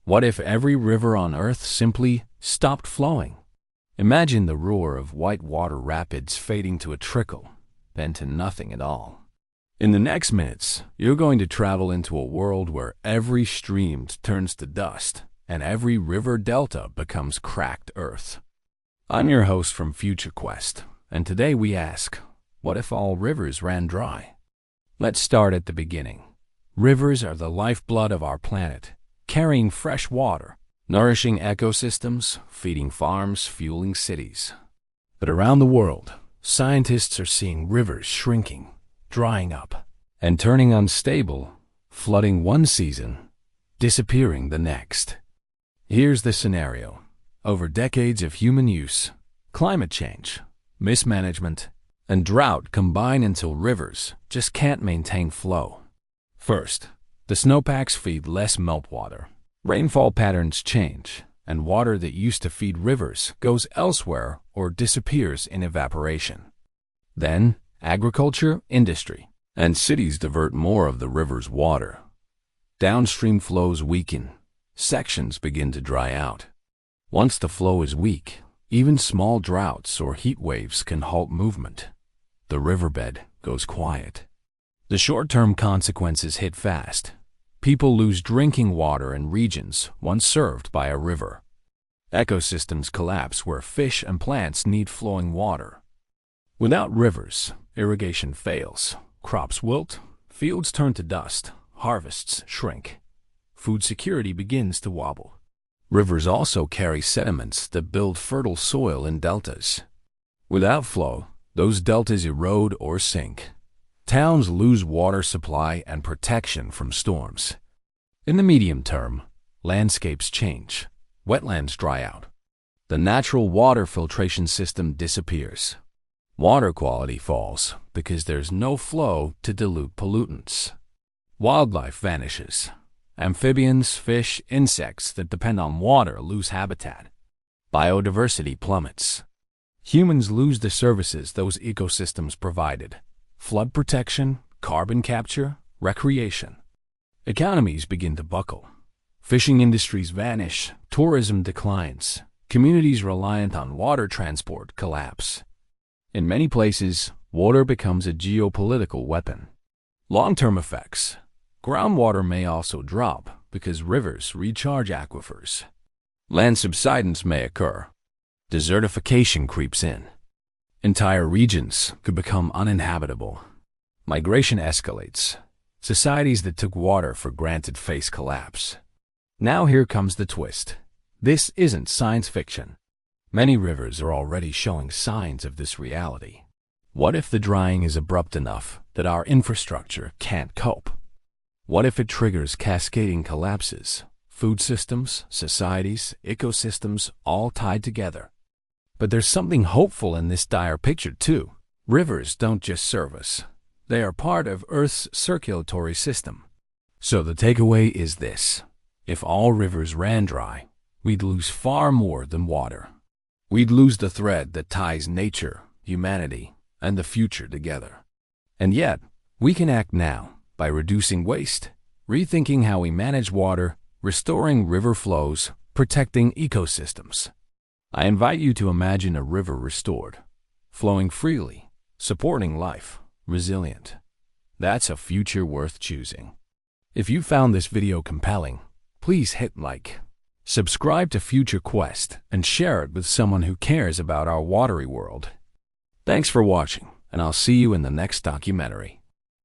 What if every river on Earth simply stopped flowing? Imagine the roar of white water rapids fading to a trickle, then to nothing at all. In the next minutes, you're going to travel into a world where every stream turns to dust and every river delta becomes cracked earth. I'm your host from Future Quest, and today we ask, what if all rivers ran dry? Let's start at the beginning. Rivers are the lifeblood of our planet, carrying fresh water, nourishing ecosystems, feeding farms, fueling cities. But around the world, scientists are seeing rivers shrinking, drying up, and turning unstable, flooding one season, disappearing the next. Here's the scenario. Over decades of human use, climate change, mismanagement, and drought combine until rivers just can't maintain flow. First, the snowpacks feed less meltwater. Rainfall patterns change, and water that used to feed rivers goes elsewhere or disappears in evaporation. Then, agriculture, industry, and cities divert more of the river's water. Downstream flows weaken. Sections begin to dry out. Once the flow is weak, even small droughts or heat waves can halt movement. The riverbed goes quiet. The short-term consequences hit fast. People lose drinking water in regions once served by a river. Ecosystems collapse where fish and plants need flowing water. Without rivers, irrigation fails, crops wilt, fields turn to dust, harvests shrink. Food security begins to wobble. Rivers also carry sediments that build fertile soil in deltas. Without flow, those deltas erode or sink. Towns lose water supply and protection from storms. In the medium term, landscapes change. Wetlands dry out. The natural water filtration system disappears. Water quality falls because there's no flow to dilute pollutants. Wildlife vanishes. Amphibians, fish, insects that depend on water lose habitat. Biodiversity plummets. Humans lose the services those ecosystems provided: flood protection, carbon capture, recreation. Economies begin to buckle. Fishing industries vanish, tourism declines, communities reliant on water transport collapse. In many places, water becomes a geopolitical weapon. Long-term effects. Groundwater may also drop because rivers recharge aquifers. Land subsidence may occur. Desertification creeps in. Entire regions could become uninhabitable. Migration escalates. Societies that took water for granted face collapse. Now here comes the twist. This isn't science fiction. Many rivers are already showing signs of this reality. What if the drying is abrupt enough that our infrastructure can't cope? What if it triggers cascading collapses? Food systems, societies, ecosystems, all tied together. But there's something hopeful in this dire picture too. Rivers don't just serve us. They are part of Earth's circulatory system. So the takeaway is this. If all rivers ran dry, we'd lose far more than water. We'd lose the thread that ties nature, humanity, and the future together. And yet, we can act now by reducing waste, rethinking how we manage water, restoring river flows, protecting ecosystems. I invite you to imagine a river restored, flowing freely, supporting life, resilient. That's a future worth choosing. If you found this video compelling, please hit like, subscribe to Future Quest, and share it with someone who cares about our watery world. Thanks for watching, and I'll see you in the next documentary.